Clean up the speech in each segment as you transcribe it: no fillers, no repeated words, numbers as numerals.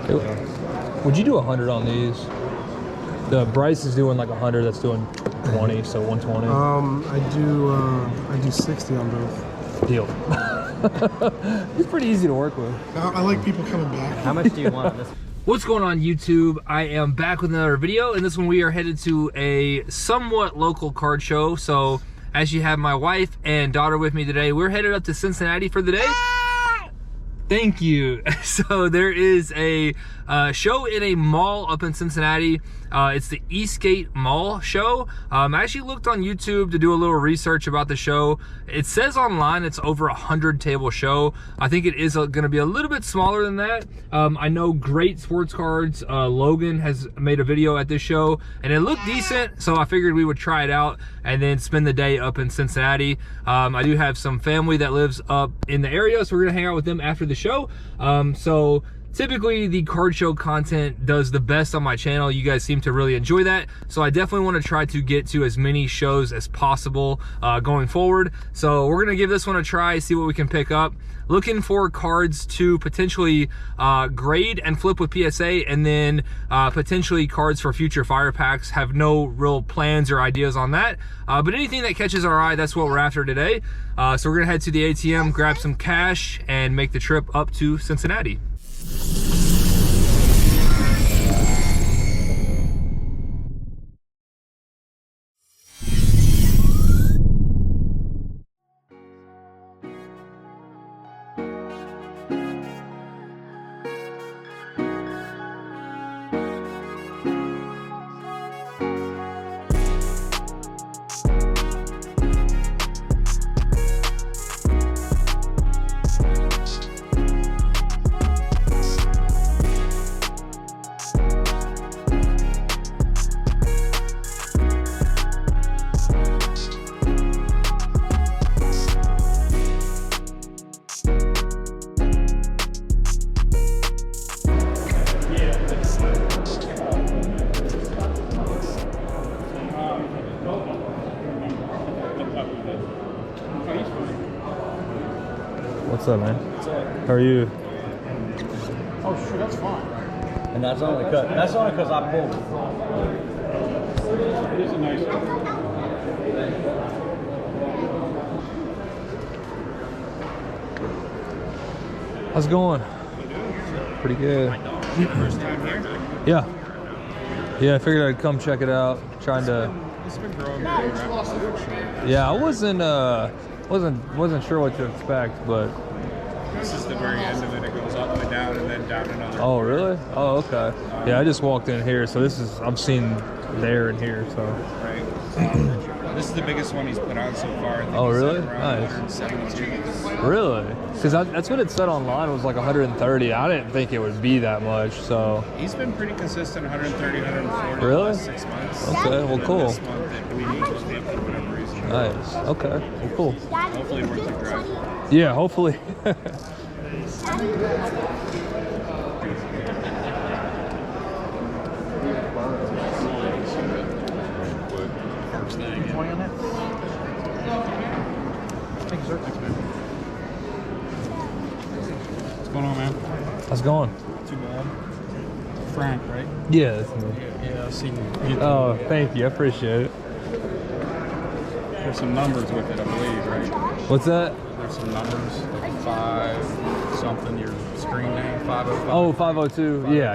Would you do 100 on these? The Bryce is doing like 100. That's doing 20, so 120. I do 60 on both. Deal. It's pretty easy to work with. I like people coming back. How much do you want on this? What's going on YouTube? I am back with another video. In this one we are headed to a somewhat local card show. So as you have my wife and daughter with me today, we're headed up to Cincinnati for the day. Thank you. So there is a show in a mall up in Cincinnati. It's the Eastgate Mall show. I actually looked on YouTube to do a little research about the show. It says online it's over 100 table show. I think it is going to be a little bit smaller than that. I know Great Sports Cards, Logan has made a video at this show and it looked decent. So I figured we would try it out and then spend the day up in Cincinnati. I do have some family that lives up in the area, so we're gonna hang out with them after the show. So typically the card show content does the best on my channel. You guys seem to really enjoy that. So I definitely want to try to get to as many shows as possible going forward. So we're going to give this one a try, see what we can pick up. Looking for cards to potentially grade and flip with PSA, and then potentially cards for future fire packs. Have no real plans or ideas on that. But anything that catches our eye, that's what we're after today. So we're going to head to the ATM, grab some cash, and make the trip up to Cincinnati. What's up, man? What's up? How are you? Oh, sure, that's fine. And that's only because I pulled. It is a nice one. How's it going? Pretty good. First time here? Yeah. Yeah, I figured I'd come check it out. Trying to. It's been growing pretty rapidly. Yeah, I wasn't sure what to expect, but. This is the very end of it. It goes up and down and then down another. Oh, really? Oh, okay. Yeah, I just walked in here, so this is, I've seen there and here, so. Right. This is the biggest one he's put on so far. I think Oh, he's really? at around Nice. 172. Really? Because that's what it said online, was like 130. I didn't think it would be that much, so. He's been pretty consistent, 130, 140 Really? the last 6 months. Okay, well, And then cool. This month that we need to stay for whatever reason. Nice. Okay. Well, cool. Hopefully worth the drive. Yeah, hopefully. What's going on, man? How's it going? Too bad. Frank, right? Yeah, that's me. Yeah, I've seen you. Oh, thank you. I appreciate it. There's some numbers with it, I believe, right? What's that? There's some numbers, like 5 something, your screen name, 505. Oh, 502. Yeah.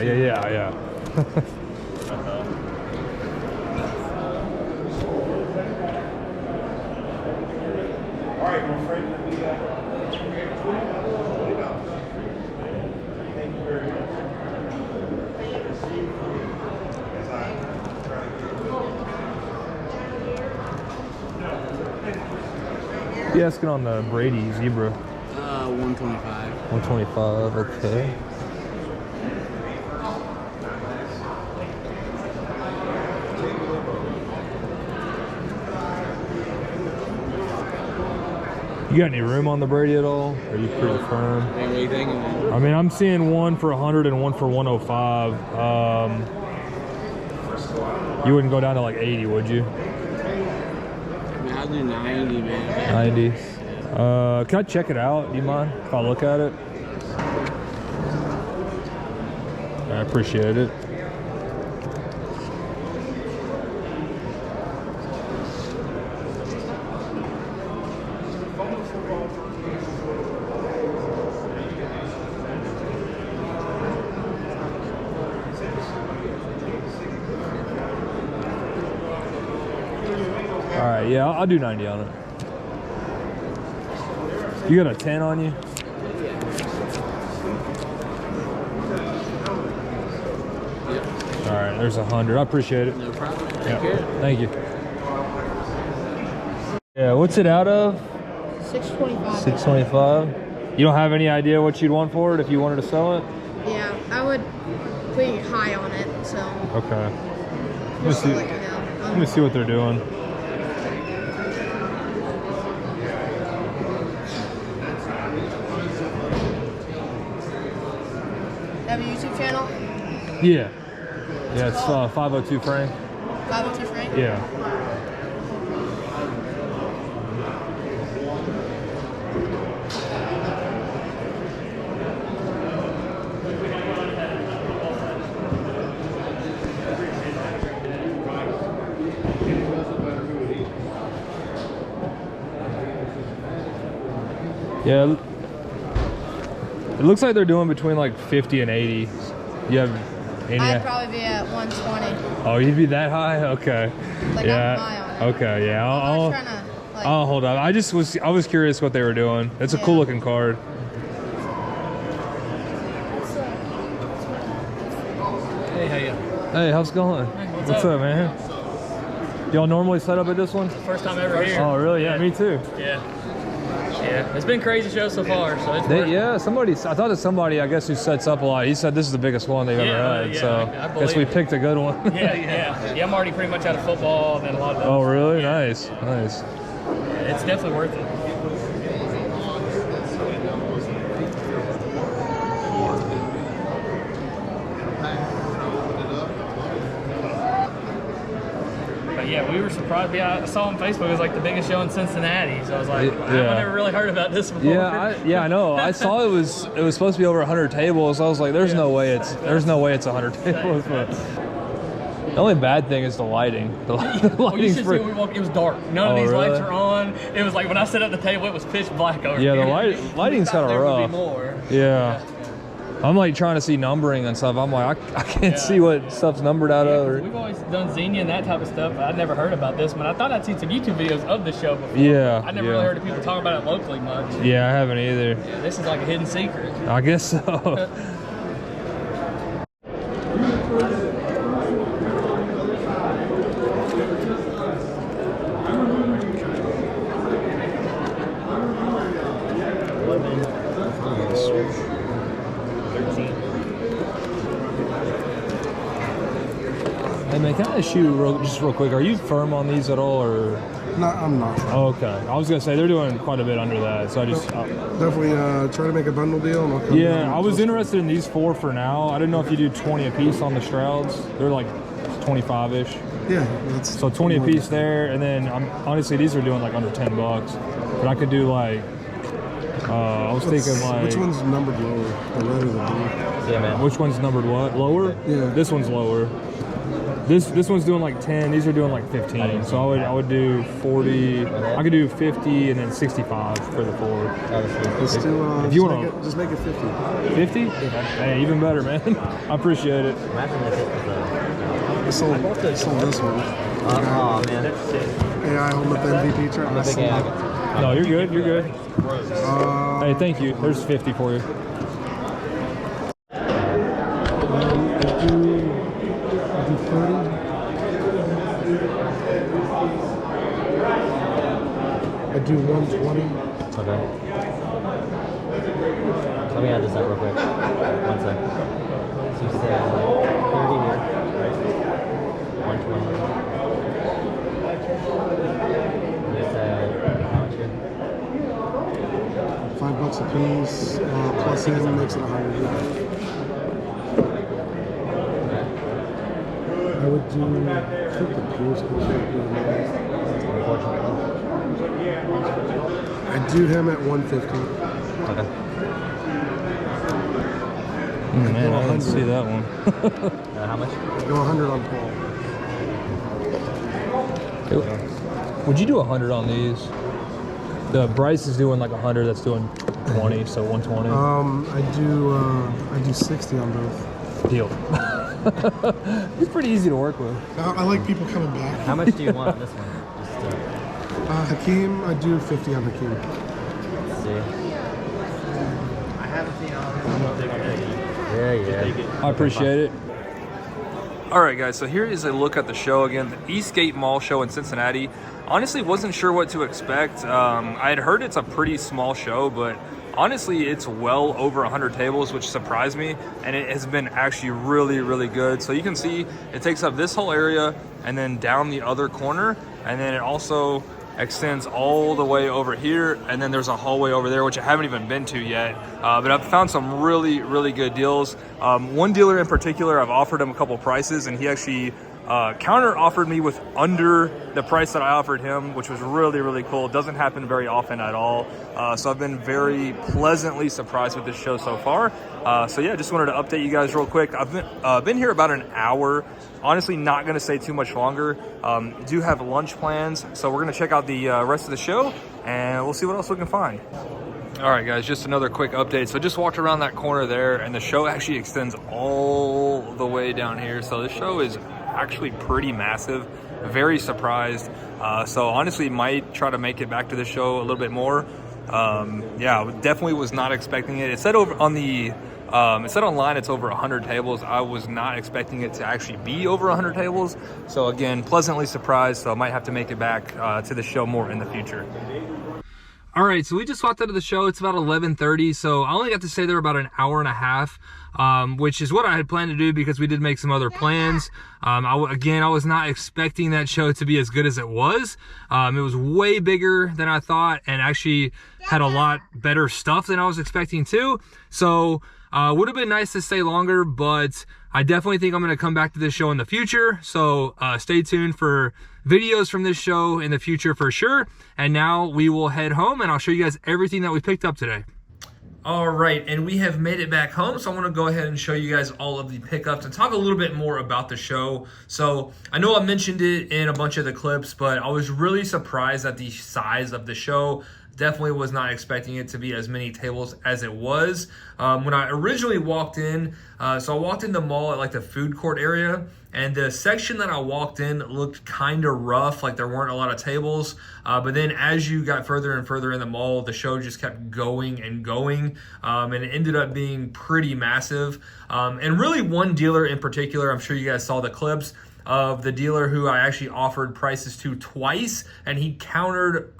All right, well, Frank, You asking on the Brady Zebra? 125. 125. Okay. You got any room on the Brady at all? Are you pretty firm? What are you thinking, man? I mean, I'm seeing one for 100 and one for 105. You wouldn't go down to like 80, would you? I mean, I'll do 90, man. 90. Can I check it out? Do you mind if I look at it? I appreciate it. All right, yeah, I'll do 90 on it. You got a 10 on you? All right, there's 100. I appreciate it. No problem. Thank you. Yeah, what's it out of? 625. 625. You don't have any idea what you'd want for it if you wanted to sell it? Yeah, I would put it high on it, so. Okay. Let me see what they're doing. Have a YouTube channel? Yeah. Yeah, it's 502 Frank. 502 Frank? Yeah. Yeah, it looks like they're doing between like 50 and 80. You have any? I'd probably be at 120. Oh, you'd be that high? Okay. Like, yeah. I'm high on it. Okay. Yeah. I'm not trying to, like, I'll hold up. I was curious what they were doing. It's a cool looking card. Hey, how you? Hey, how's it going? Hey, what's up, man? Y'all normally set up at this one? First time ever here. Oh, really? Yeah, me too. Yeah. Yeah, it's been a crazy show so far, so it's worth it. Yeah, somebody, I thought that somebody, I guess, who sets up a lot, he said this is the biggest one they've ever had, so I guess we believe it. picked a good one. Yeah, I'm already pretty much out of football and then a lot of Oh, really? Yeah. Nice, nice. Yeah, it's definitely worth it. But yeah, we were surprised. Yeah, I saw on Facebook it was like the biggest show in Cincinnati, so I was like, I've never really heard about this before. Yeah, I know. I saw it was supposed to be over 100 tables. I was like, there's no way it's 100 tables. But the only bad thing is the lighting. The Well, you lighting's should see when we walked, it was dark. None of these lights are on. It was like when I set up the table, it was pitch black over Yeah, here. the lighting's kind of There would rough. be more. Yeah. I'm like trying to see numbering and stuff. I'm like, I can't see what stuff's numbered out of. Or... We've always done Xenia and that type of stuff, but I'd never heard about this one. I thought I'd seen some YouTube videos of the show before. Yeah, I never really heard of people talk about it locally much. Yeah, I haven't either. Yeah, this is like a hidden secret. I guess so. Hey man, can I ask you just real quick? Are you firm on these at all, or? No, I'm not. Oh, okay. I was gonna say they're doing quite a bit under that, so I just. Definitely try to make a bundle deal. And I'll come Yeah, down. I was interested in these 4 for now. I didn't know if you do 20 a piece on the Strouds. They're like 25-ish. Yeah, that's So 20 a piece there, and then honestly these are doing like under $10. But I could do like. I was thinking like. Which one's numbered lower? The red or the blue? Yeah, man. Which one's numbered what? Lower? Yeah. This one's lower. This one's doing like 10. These are doing like 15. So I would do 40. I could do 50 and then 65 for the 4. Let's do, if you want just make it 50. 50? Hey, even better, man. I appreciate it. I sold this one. Oh man. AI holding up the MVP truck. No, you're good. You're good. Hey, thank you. There's 50 for you. I do 30. I do 120. Okay. Let me add this up real quick. One sec. So you said 30 here, right? 120. You said how much here? $5 a piece. Plus even makes it 100. I would do keep the Pierce. I do him at 150. Okay. Man, I didn't see that one. How much? Go 100 on Paul. Would you do 100 on these? The Bryce is doing like 100. That's doing 20, so 120. I do 60 on both. Deal. He's pretty easy to work with. I like people coming back. How much do you want on this one? Just Hakeem, I do 50 on Hakeem. let's see. I haven't seen all of them. Yeah. I appreciate it. All right, guys, so here is a look at the show again, the Eastgate Mall show in Cincinnati. Honestly, wasn't sure what to expect. I had heard it's a pretty small show, but honestly, it's well over 100 tables, which surprised me, and it has been actually really, really good. So you can see it takes up this whole area and then down the other corner, and then it also extends all the way over here, and then there's a hallway over there, which I haven't even been to yet, but I've found some really, really good deals. One dealer in particular, I've offered him a couple prices, and he actually counter offered me with under the price that I offered him, which was really, really cool. It doesn't happen very often at all. So I've been very pleasantly surprised with this show so far. So yeah, just wanted to update you guys real quick. I've been here about an hour. Honestly, not going to stay too much longer. Do have lunch plans, so we're going to check out the rest of the show, and we'll see what else we can find. All right, guys, just another quick update. So just walked around that corner there, and the show actually extends all the way down here. So this show is actually pretty massive. Very surprised. So honestly, might try to make it back to the show a little bit more. Yeah, definitely was not expecting it. It said over on the it said online it's over 100 tables. I was not expecting it to actually be over 100 tables. So again, pleasantly surprised. So I might have to make it back to the show more in the future. All right, so we just walked out of the show. It's about 11:30, so I only got to stay there about an hour and a half, which is what I had planned to do because we did make some other plans. I was not expecting that show to be as good as it was. It was way bigger than I thought and actually had a lot better stuff than I was expecting too. So would have been nice to stay longer, but I definitely think I'm going to come back to this show in the future. So stay tuned for videos from this show in the future for sure. And now we will head home and I'll show you guys everything that we picked up today. All right, and we have made it back home, so I want to go ahead and show you guys all of the pickups and talk a little bit more about the show. So I know I mentioned it in a bunch of the clips, but I was really surprised at the size of the show. Definitely was not expecting it to be as many tables as it was. When I originally walked in, so I walked in the mall at like the food court area, and the section that I walked in looked kind of rough, like there weren't a lot of tables. But then as you got further and further in the mall, the show just kept going and going, and it ended up being pretty massive. And really one dealer in particular, I'm sure you guys saw the clips, of the dealer who I actually offered prices to twice, and he countered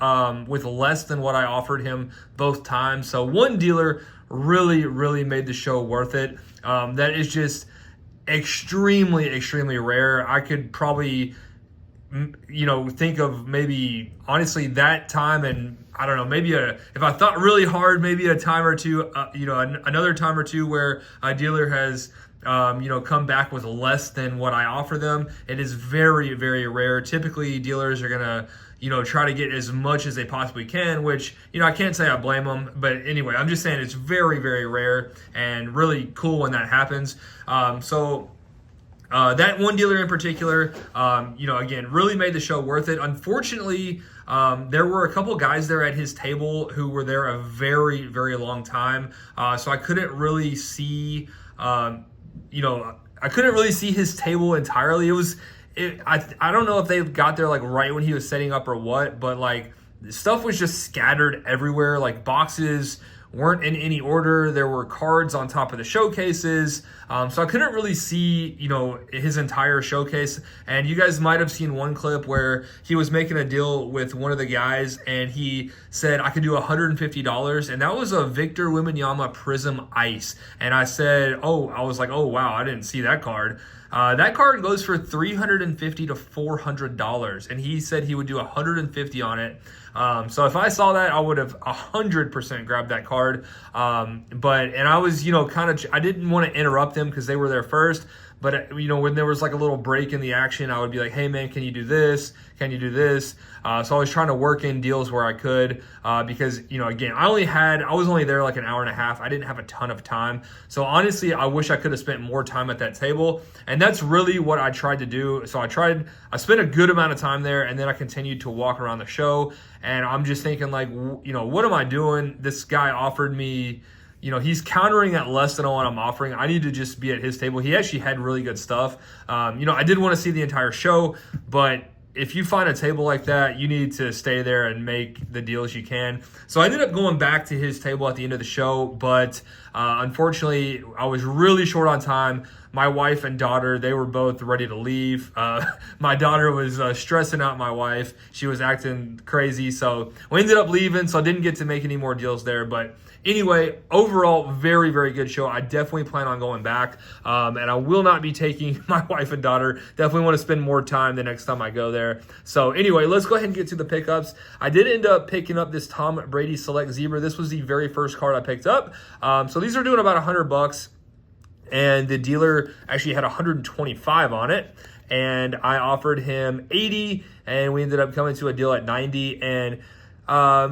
with less than what I offered him both times. So one dealer really, really made the show worth it. That is just extremely, extremely rare. I could probably, think of maybe honestly that time, and I don't know, maybe if I thought really hard, maybe a time or two, another time or two where a dealer has come back with less than what I offer them. It is very, very rare. Typically dealers are gonna, try to get as much as they possibly can, which, I can't say I blame them, but anyway, I'm just saying it's very, very rare and really cool when that happens. That one dealer in particular, again, really made the show worth it. Unfortunately, there were a couple guys there at his table who were there a very, very long time. So I couldn't really see, I couldn't really see his table entirely. I don't know if they got there like right when he was setting up or what, but like stuff was just scattered everywhere. Like boxes weren't in any order. There were cards on top of the showcases. So I couldn't really see, his entire showcase. And you guys might have seen one clip where he was making a deal with one of the guys and he said, I could do $150. And that was a Victor Wembanyama Prism Ice. And I said, I was like, oh, wow, I didn't see that card. That card goes for $350 to $400, and he said he would do $150 on it. So if I saw that, I would have 100% grabbed that card. And I was, I didn't want to interrupt them because they were there first. But, you know, when there was like a little break in the action, I would be like, hey man, can you do this? Can you do this? So I was trying to work in deals where I could, because, you know, again, I was only there like an hour and a half. I didn't have a ton of time. So honestly, I wish I could have spent more time at that table. And that's really what I tried to do. So I spent a good amount of time there, and then I continued to walk around the show. And I'm just thinking like, you know, what am I doing? This guy offered me, you know, he's countering at less than what I'm offering. I need to just be at his table. He actually had really good stuff. You know, I did want to see the entire show, but if you find a table like that, you need to stay there and make the deals you can. So I ended up going back to his table at the end of the show, but unfortunately, I was really short on time. My wife and daughter, they were both ready to leave. My daughter was stressing out my wife. She was acting crazy, so we ended up leaving, so I didn't get to make any more deals there. But anyway, overall, very, very good show. I definitely plan on going back, and I will not be taking my wife and daughter. Definitely want to spend more time the next time I go there. So anyway, let's go ahead and get to the pickups. I did end up picking up this Tom Brady Select Zebra. This was the very first card I picked up. So these are doing about $100. And the dealer actually had 125 on it, and I offered him 80, and we ended up coming to a deal at 90. And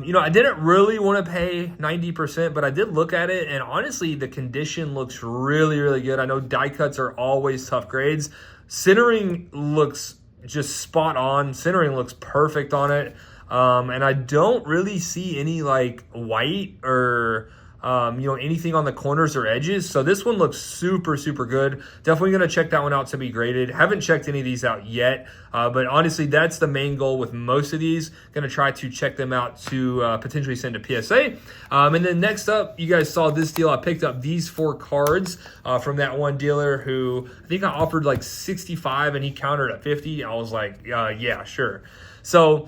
you know, I didn't really want to pay 90%, but I did look at it, and honestly, the condition looks really, really good. I know die cuts are always tough grades. Centering looks just spot on. Centering looks perfect on it, and I don't really see any like white or you know, anything on the corners or edges. So this one looks super, super good. Definitely going to check that one out to be graded. Haven't checked any of these out yet, but honestly, that's the main goal with most of these. Going to try to check them out to potentially send to PSA. And then next up, you guys saw this deal. I picked up these 4 cards from that one dealer who I think I offered like 65 and he countered at 50. I was like, yeah, sure. So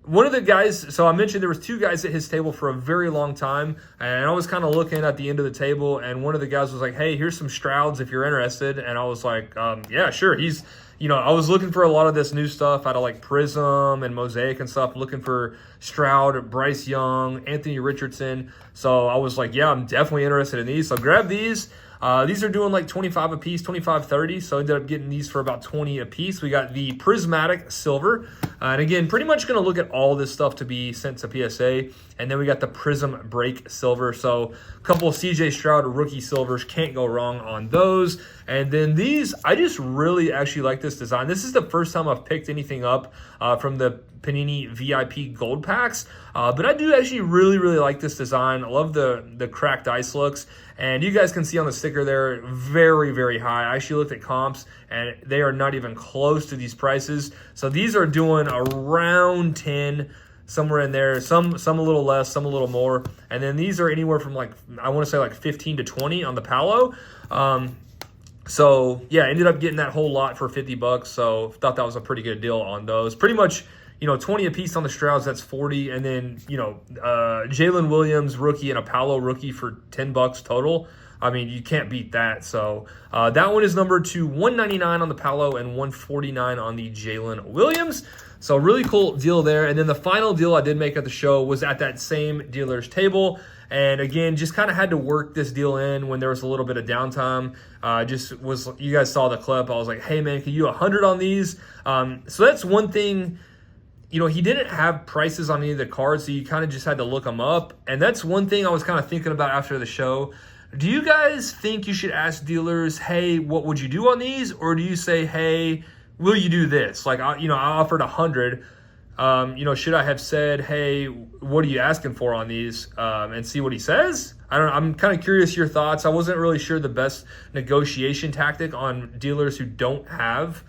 one of the guys, so I mentioned there was 2 guys at his table for a very long time, and I was kind of looking at the end of the table, and one of the guys was like, hey, here's some Strouds if you're interested. And I was like, yeah, sure. He's, you know, I was looking for a lot of this new stuff out of like Prism and Mosaic and stuff, looking for Stroud, Bryce Young, Anthony Richardson. So I was like, yeah, I'm definitely interested in these. So grab these. These are doing like 25 a piece, 25, 30. So I ended up getting these for about 20 a piece. We got the Prismatic Silver. And again, pretty much going to look at all this stuff to be sent to PSA. And then we got the Prism Break Silver. So a couple of CJ Stroud rookie silvers. Can't go wrong on those. And then these, I just really actually like this design. This is the first time I've picked anything up from the Panini VIP gold packs. But I do actually really, really like this design. I love the cracked ice looks. And you guys can see on the sticker there, very, very high. I actually looked at comps, and they are not even close to these prices. So these are doing around 10, somewhere in there. Some a little less, some a little more. And then these are anywhere from like, I want to say like 15 to 20 on the Palo. So yeah, ended up getting that whole lot for $50. So thought that was a pretty good deal on those. Pretty much, you know, 20 a piece on the Strouds, that's 40. And then, you know, Jalen Williams rookie and a Palo rookie for $10 total. I mean, you can't beat that. So that one is numbered to 199 on the Palo and 149 on the Jalen Williams. So really cool deal there. And then the final deal I did make at the show was at that same dealer's table. And again, just kind of had to work this deal in when there was a little bit of downtime. You guys saw the clip. I was like, hey man, can you 100 on these? So that's one thing. You know, he didn't have prices on any of the cards, so you kind of just had to look them up. And that's one thing I was kind of thinking about after the show. Do you guys think you should ask dealers, hey, what would you do on these? Or do you say, hey, will you do this? Like, I offered 100. You know, should I have said, hey, what are you asking for on these? And see what he says? I don't know. I'm kind of curious your thoughts. I wasn't really sure the best negotiation tactic on dealers who don't have,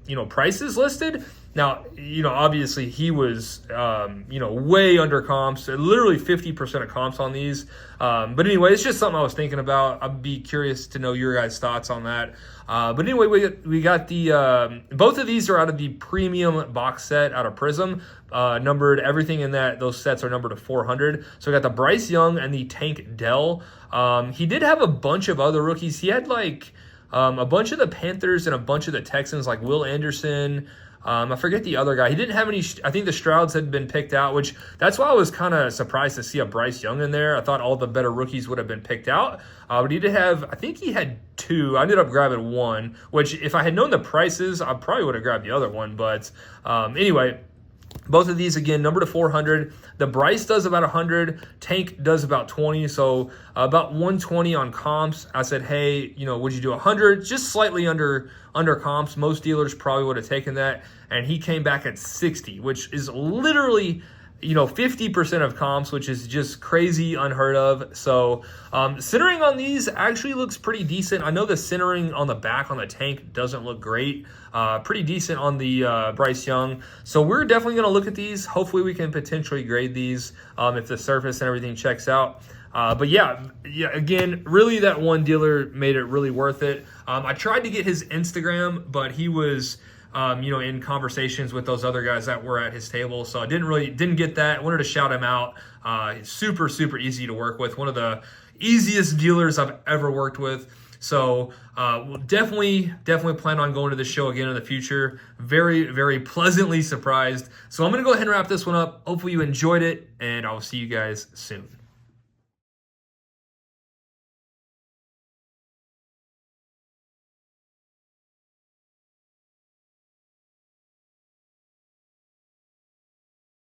you know, prices listed. Now, you know, obviously he was, you know, way under comps, literally 50% of comps on these. But anyway, it's just something I was thinking about. I'd be curious to know your guys' thoughts on that. But anyway, we got the, both of these are out of the premium box set out of Prism. Numbered, everything in those sets are numbered to 400. So we got the Bryce Young and the Tank Dell. He did have a bunch of other rookies. He had like a bunch of the Panthers and a bunch of the Texans, like Will Anderson, I forget the other guy. He didn't have any. I think the Strouds had been picked out, which that's why I was kind of surprised to see a Bryce Young in there. I thought all the better rookies would have been picked out. But he did have, I think he had 2. I ended up grabbing 1, which if I had known the prices, I probably would have grabbed the other one. But anyway, both of these, again, number to 400. The Bryce does about 100. Tank does about 20. So about 120 on comps. I said, hey, you know, would you do 100? Just slightly under comps. Most dealers probably would have taken that. And he came back at 60, which is literally, you know, 50% of comps, which is just crazy, unheard of. So centering on these actually looks pretty decent. I know the centering on the back on the Tank doesn't look great. Pretty decent on the Bryce Young. So we're definitely going to look at these. Hopefully we can potentially grade these if the surface and everything checks out. But yeah, again, really that one dealer made it really worth it. I tried to get his Instagram, but he was you know, in conversations with those other guys that were at his table. So I didn't get that. I wanted to shout him out. Super, super easy to work with. One of the easiest dealers I've ever worked with. So we'll definitely plan on going to the show again in the future. Very, very pleasantly surprised. So I'm going to go ahead and wrap this one up. Hopefully you enjoyed it, and I'll see you guys soon.